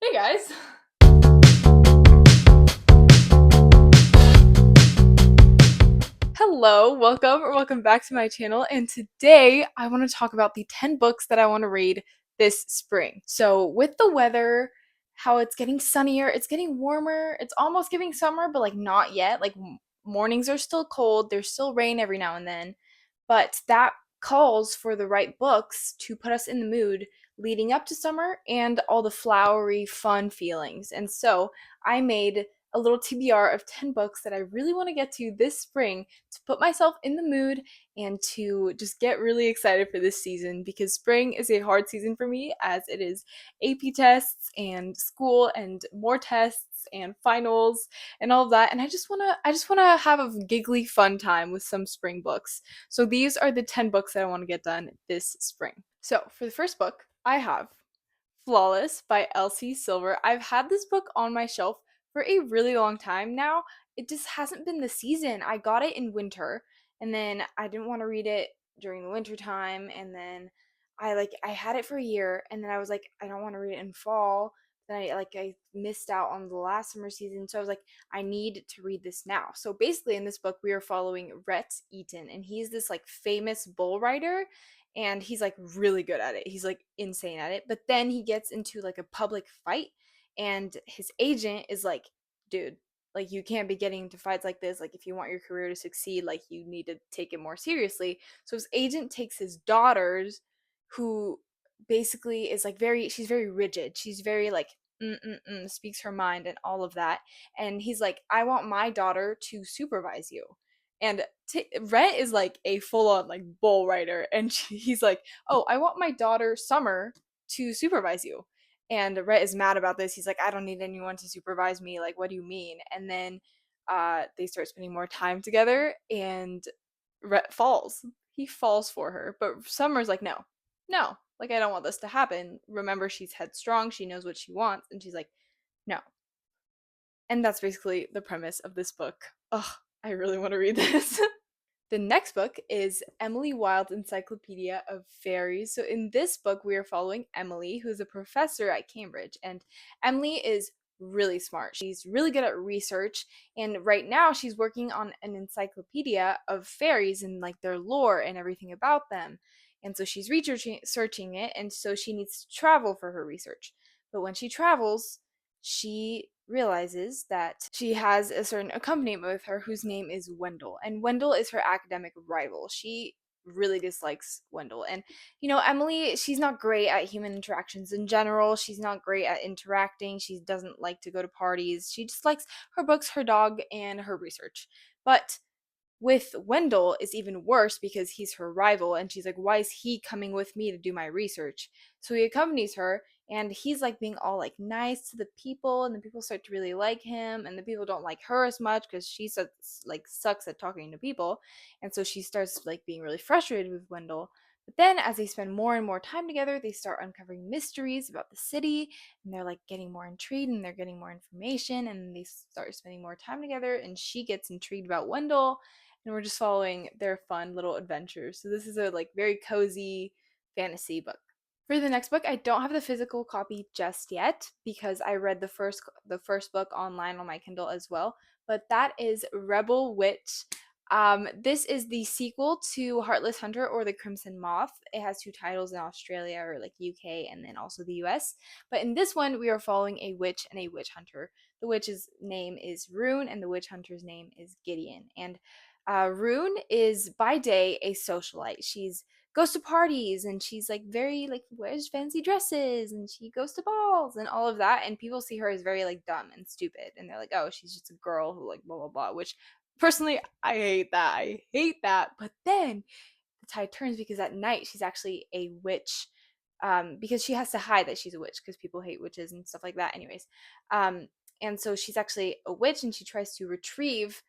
Hey guys! Hello, welcome or welcome back to my channel. And today I want to talk about the 10 books that I want to read this spring. So, with the weather, how it's getting sunnier, it's getting warmer, it's almost giving summer, but like not yet. Like mornings are still cold, there's still rain every now and then, but that calls for the right books to put us in the mood leading up to summer and all the flowery, fun feelings. And so, I made a little TBR of 10 books that I really want to get to this spring to put myself in the mood and to just get really excited for this season because spring is a hard season for me as it is AP tests and school and more tests and finals and all of that, and I just want to have a giggly fun time with some spring books. So these are the 10 books that I want to get done this spring. So for the first book, I have Flawless by Elsie Silver. I've had this book on my shelf for a really long time now. It just hasn't been the season. I got it in winter and then I didn't want to read it during the winter time, and then I had it for a year and then I was like I don't want to read it in fall. Then I missed out on the last summer season. So I was like I need to read this now. So basically in this book we are following Rhett Eaton, and he's this like famous bull rider, and he's like really good at it. He's like insane at it. But then he gets into like a public fight, and his agent is like, dude, like you can't be getting into fights like this. Like if you want your career to succeed, like you need to take it more seriously. So his agent takes his daughters, who basically is like she's very rigid. She's very like speaks her mind and all of that. And he's like, I want my daughter to supervise you. And Rhett is like a full-on like bull rider, and he's like, "Oh, I want my daughter Summer to supervise you." And Rhett is mad about this. He's like, "I don't need anyone to supervise me. Like, what do you mean?" And then they start spending more time together, and Rhett falls. He falls for her, but Summer's like, "No, no, like I don't want this to happen. Remember, she's headstrong. She knows what she wants." And she's like, "No." And that's basically the premise of this book. Ugh, I really want to read this. The next book is Emily Wilde's Encyclopedia of Fairies. So, in this book, we are following Emily, who's a professor at Cambridge. And Emily is really smart. She's really good at research. And right now, she's working on an encyclopedia of fairies and like their lore and everything about them. And so she's researching it. And so she needs to travel for her research. But when she travels, she realizes that she has a certain accompaniment with her whose name is Wendell. And Wendell is her academic rival. She really dislikes Wendell. And, Emily, she's not great at human interactions in general. She's not great at interacting. She doesn't like to go to parties. She just likes her books, her dog, and her research. But with Wendell is even worse because he's her rival, and she's like, why is he coming with me to do my research? So he accompanies her, and he's like being all like nice to the people, and the people start to really like him, and the people don't like her as much because she sucks at talking to people. And so she starts like being really frustrated with Wendell. But then as they spend more and more time together, they start uncovering mysteries about the city, and they're like getting more intrigued, and they're getting more information, and they start spending more time together, and she gets intrigued about Wendell, and we're just following their fun little adventures. So this is a like very cozy fantasy book. For the next book, I don't have the physical copy just yet because I read the first book online on my Kindle as well, but that is Rebel Witch. This is the sequel to Heartless Hunter or The Crimson Moth. It has two titles in Australia or like UK and then also the US. But in this one, we are following a witch and a witch hunter. The witch's name is Rune and the witch hunter's name is Gideon. And Rune is by day a socialite. She's goes to parties, and she's like very like wears fancy dresses, and she goes to balls and all of that, and people see her as very like dumb and stupid, and they're like, oh, she's just a girl who like blah blah blah, which personally I hate that. But then the tide turns because at night she's actually a witch, because she has to hide that she's a witch because people hate witches and stuff like that anyways. um and so she's actually a witch, and she tries to retrieve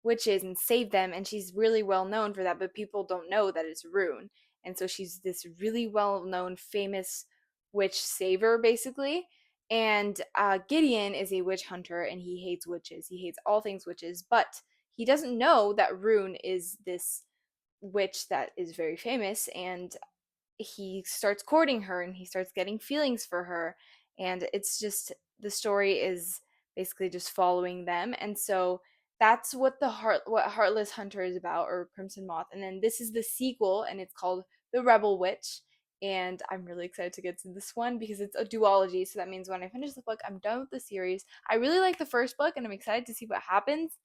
witches and save them, and she's really well known for that, but people don't know that it's Rune. And so she's this really well known famous witch saver basically. And Gideon is a witch hunter, and he hates witches, he hates all things witches, but he doesn't know that Rune is this witch that is very famous, and he starts courting her, and he starts getting feelings for her. and it's just the story is basically just following them. And so that's what what Heartless Hunter is about, or Crimson Moth. And then this is the sequel, and it's called The Rebel Witch. And I'm really excited to get to this one because it's a duology. So that means when I finish the book, I'm done with the series. I really like the first book, and I'm excited to see what happens.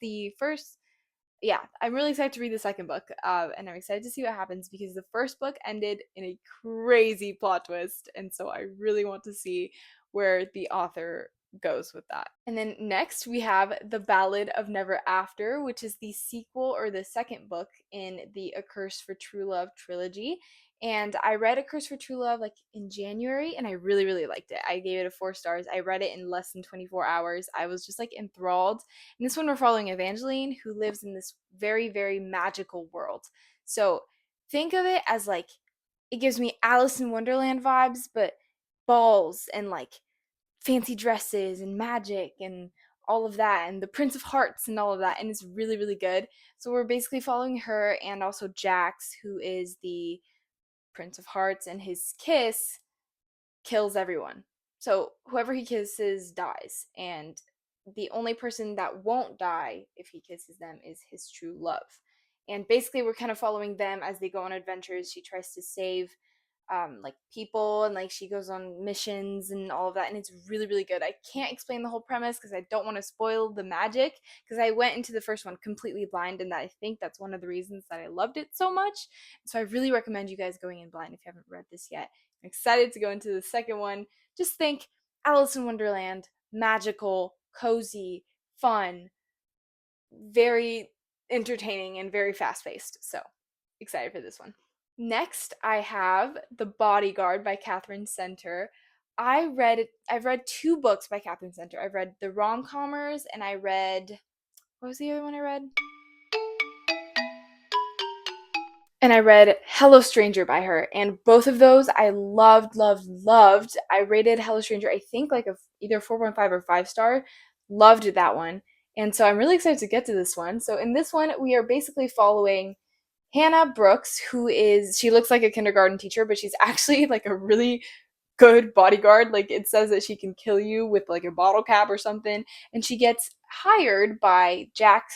Yeah, I'm really excited to read the second book, and I'm excited to see what happens because the first book ended in a crazy plot twist, and so I really want to see where the author goes with that. And then next we have The Ballad of Never After, which is the sequel or the second book in the A Curse for True Love trilogy. And I read A Curse for True Love like in January, and I really, really liked it. I gave it a 4 stars. I read it in less than 24 hours. I was just like enthralled. In this one, we're following Evangeline, who lives in this very, very magical world. So think of it as like, it gives me Alice in Wonderland vibes, but balls and like fancy dresses and magic and all of that, and the Prince of Hearts and all of that. And it's really, really good. So we're basically following her and also Jax, who is the Prince of Hearts, and his kiss kills everyone. So whoever he kisses dies, and the only person that won't die if he kisses them is his true love. And basically, we're kind of following them as they go on adventures. She tries to save like people, and like she goes on missions and all of that, and it's really, really good. I can't explain the whole premise because I don't want to spoil the magic, because I went into the first one completely blind, and I think that's one of the reasons that I loved it so much. So I really recommend you guys going in blind if you haven't read this yet. I'm excited to go into the second one. Just think Alice in Wonderland, magical, cozy, fun, very entertaining, and very fast paced. So excited for this one. Next, I have The Bodyguard by Catherine Center. I've read 2 books by Catherine Center. I've read The Rom-Commers, and I read, what was the other one I read? And I read Hello Stranger by her, and both of those I loved, loved, loved. I rated Hello Stranger, I think like either 4.5 or 5 star. Loved that one. And so I'm really excited to get to this one. So in this one, we are basically following Hannah Brooks, she looks like a kindergarten teacher, but she's actually like a really good bodyguard. Like, it says that she can kill you with like a bottle cap or something. And she gets hired by Jack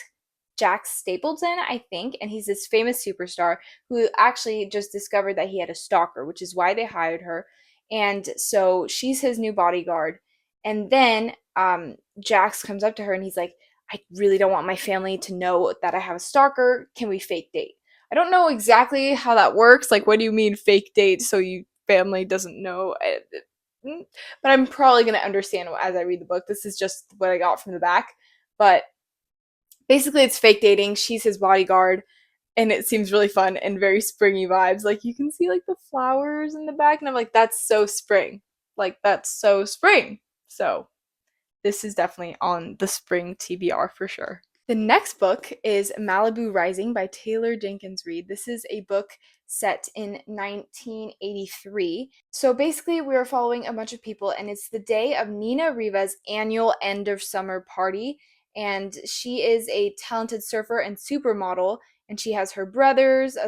Stapleton, I think, and he's this famous superstar who actually just discovered that he had a stalker, which is why they hired her. And so she's his new bodyguard. And then Jax comes up to her and he's like, I really don't want my family to know that I have a stalker. Can we fake date? I don't know exactly how that works. Like, what do you mean fake date so you family doesn't know? But I'm probably going to understand as I read the book. This is just what I got from the back. But basically, it's fake dating. She's his bodyguard, and it seems really fun and very springy vibes. Like, you can see like the flowers in the back, and I'm like, that's so spring. Like, that's so spring. So this is definitely on the spring TBR for sure. The next book is Malibu Rising by Taylor Jenkins Reid. This is a book set in 1983. So basically, we are following a bunch of people, and it's the day of Nina Riva's annual end of summer party. And she is a talented surfer and supermodel, and she has her brothers,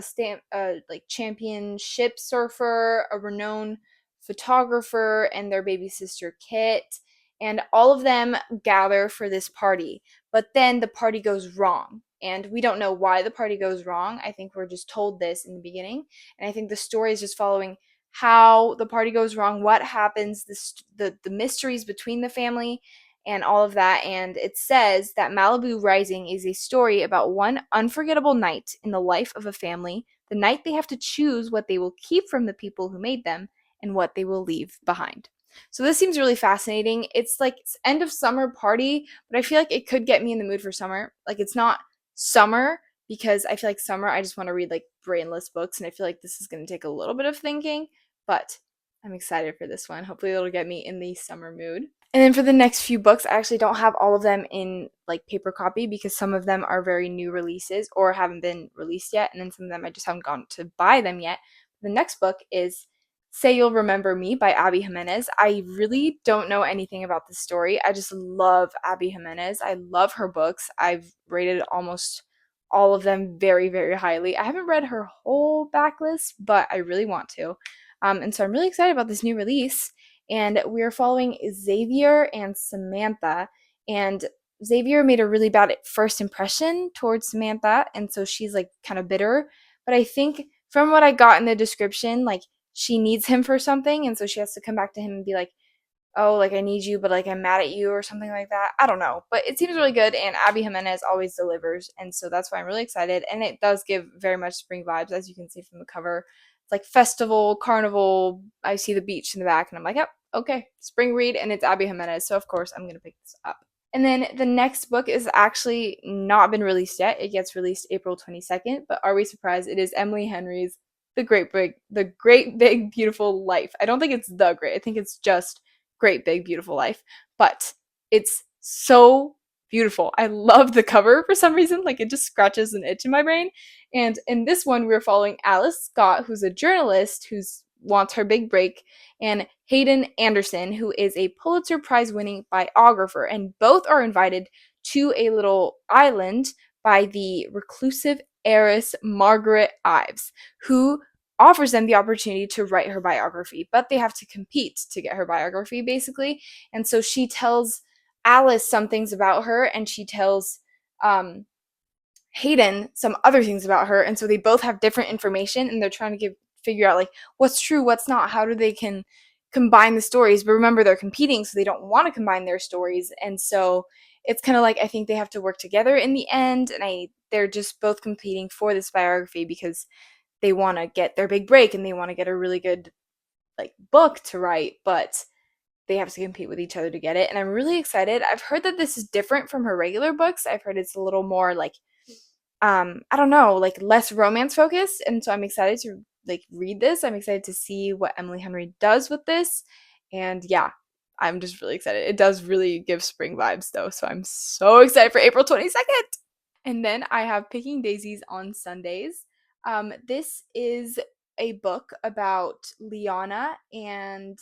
like championship surfer, a renowned photographer, and their baby sister Kit. And all of them gather for this party. But then the party goes wrong. And we don't know why the party goes wrong. I think we're just told this in the beginning. And I think the story is just following how the party goes wrong, what happens, the mysteries between the family, and all of that. And it says that Malibu Rising is a story about one unforgettable night in the life of a family, the night they have to choose what they will keep from the people who made them and what they will leave behind. So this seems really fascinating. It's like it's end of summer party, but I feel like it could get me in the mood for summer. Like, it's not summer because I feel like summer I just want to read like brainless books, and I feel like this is going to take a little bit of thinking, but I'm excited for this one. Hopefully it'll get me in the summer mood. And then for the next few books, I actually don't have all of them in like paper copy because some of them are very new releases or haven't been released yet, and then some of them I just haven't gone to buy them yet. The next book is Say You'll Remember Me by Abby Jimenez. I really don't know anything about this story. I just love Abby Jimenez. I love her books. I've rated almost all of them very, very highly. I haven't read her whole backlist, but I really want to. And so I'm really excited about this new release. and we're following Xavier and Samantha. And Xavier made a really bad first impression towards Samantha, and so she's like kind of bitter. But I think from what I got in the description, like she needs him for something, and so she has to come back to him and be like, oh, like I need you, but like I'm mad at you or something like that. I don't know. But it seems really good, and Abby Jimenez always delivers. And so that's why I'm really excited. And it does give very much spring vibes, as you can see from the cover. It's like festival, carnival. I see the beach in the back, and I'm like, yep, okay, spring read, and it's Abby Jimenez. So of course I'm gonna pick this up. And then the next book is actually not been released yet. It gets released April 22nd, but are we surprised? It is Emily Henry's The Great Big Beautiful Life. I don't think it's The Great. I think it's just Great Big Beautiful Life, but it's so beautiful. I love the cover for some reason. Like it just scratches an itch in my brain. And in this one, we're following Alice Scott, who's a journalist who's wants her big break, and Hayden Anderson, who is a Pulitzer Prize winning biographer. And both are invited to a little island by the reclusive heiress Margaret Ives, who offers them the opportunity to write her biography, but they have to compete to get her biography, basically. And so she tells Alice some things about her, and she tells um, Hayden some other things about her, and so they both have different information, and they're trying to figure out like what's true, what's not, how do they can combine the stories. But remember, they're competing, so they don't want to combine their stories, and so it's kind of like I think they have to work together in the end, and they're just both competing for this biography because they want to get their big break and they want to get a really good like book to write, but they have to compete with each other to get it. And I'm really excited. I've heard that this is different from her regular books. I've heard it's a little more like I don't know, like less romance focused, and so I'm excited to like read this. I'm excited to see what Emily Henry does with this. And yeah, I'm just really excited. It does really give spring vibes though, so I'm so excited for April 22nd. And then I have Picking Daisies on Sundays. This is a book about Liana and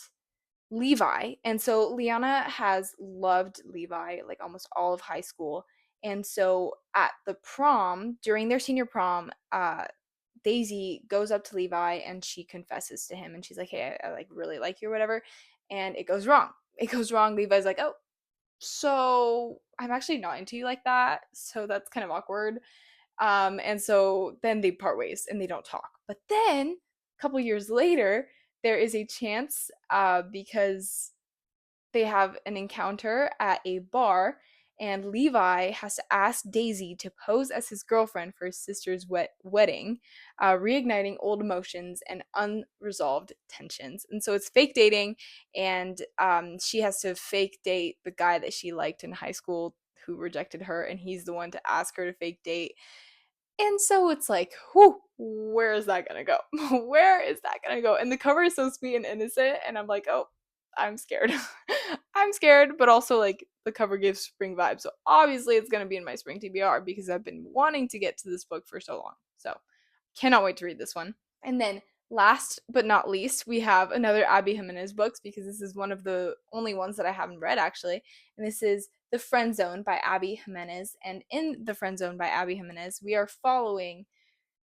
Levi. And so Liana has loved Levi like almost all of high school. And so at the prom, during their senior prom, Daisy goes up to Levi and she confesses to him and she's like, "Hey, I like really like you or whatever." And it goes wrong. It goes wrong. Levi's like, "Oh, so I'm actually not into you like that." So that's kind of awkward. And so then they part ways and they don't talk. But then a couple years later, there is a chance because they have an encounter at a bar, and Levi has to ask Daisy to pose as his girlfriend for his sister's wedding, reigniting old emotions and unresolved tensions. And so it's fake dating, and she has to fake date the guy that she liked in high school who rejected her, and he's the one to ask her to fake date. And so it's like, whew, where is that gonna go? Where is that gonna go? And the cover is so sweet and innocent, and I'm like, oh, I'm scared. I'm scared, but also like the cover gives spring vibes. So obviously it's gonna be in my spring TBR because I've been wanting to get to this book for so long. So cannot wait to read this one. And then last but not least, we have another Abby Jimenez books because this is one of the only ones that I haven't read actually. And this is The Friend Zone by Abby Jimenez. And in The Friend Zone by Abby Jimenez, we are following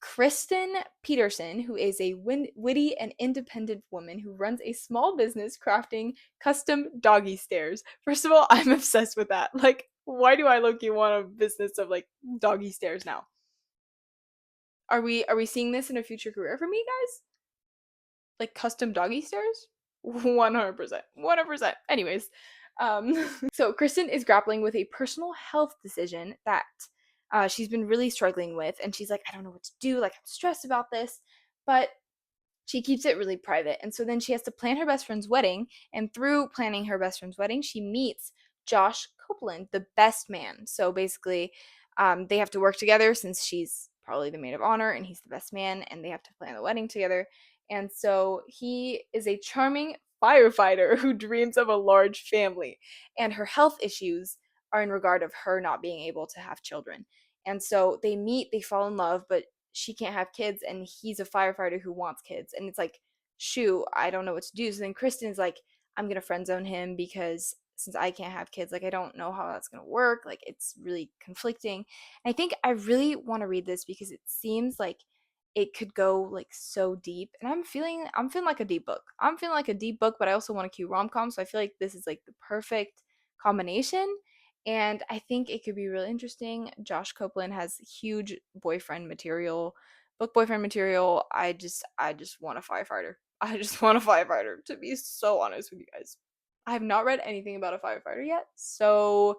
Kristen Peterson, who is a witty and independent woman who runs a small business crafting custom doggy stairs. First of all, I'm obsessed with that. Like, why do I low-key want a business of like doggy stairs now? Are we seeing this in a future career for me, guys? Like custom doggy stairs? 100%. 100%. Anyways, so Kristen is grappling with a personal health decision that she's been really struggling with, and she's like, I don't know what to do. Like, I'm stressed about this, but she keeps it really private. And so then she has to plan her best friend's wedding, and through planning her best friend's wedding, she meets Josh Copeland, the best man. So basically, they have to work together since she's probably the maid of honor and he's the best man, and they have to plan the wedding together. And so he is a charming firefighter who dreams of a large family, and her health issues are in regard of her not being able to have children. And so they meet, they fall in love, but she can't have kids, and he's a firefighter who wants kids. And it's like, shoot, I don't know what to do. So then Kristen's like, I'm gonna friend zone him because since I can't have kids, like I don't know how that's gonna work. Like it's really conflicting. And I think I really want to read this because it seems like it could go like so deep. And I'm feeling like a deep book. I'm feeling like a deep book, but I also want a cute rom-com, so I feel like this is like the perfect combination. And I think it could be really interesting. Josh Copeland has huge boyfriend material, book boyfriend material. I just want a firefighter. I just want a firefighter, to be so honest with you guys. I have not read anything about a firefighter yet, so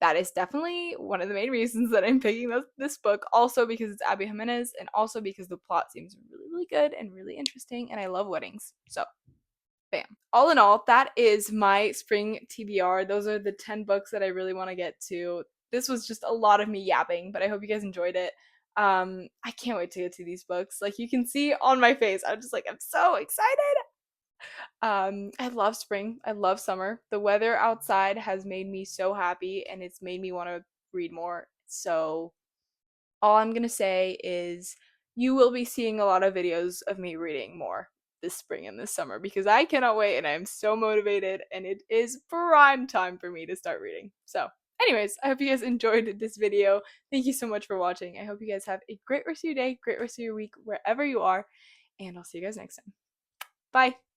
that is definitely one of the main reasons that I'm picking this book. Also because it's Abby Jimenez, and also because the plot seems really, really good and really interesting, and I love weddings. So, bam. All in all, that is my spring TBR. Those are the 10 books that I really want to get to. This was just a lot of me yapping, but I hope you guys enjoyed it. I can't wait to get to these books. Like you can see on my face, I'm so excited. I love spring. I love summer. The weather outside has made me so happy and it's made me want to read more. So, all I'm going to say is you will be seeing a lot of videos of me reading more this spring and this summer because I cannot wait and I am so motivated and it is prime time for me to start reading. So, anyways, I hope you guys enjoyed this video. Thank you so much for watching. I hope you guys have a great rest of your day, great rest of your week, wherever you are, and I'll see you guys next time. Bye.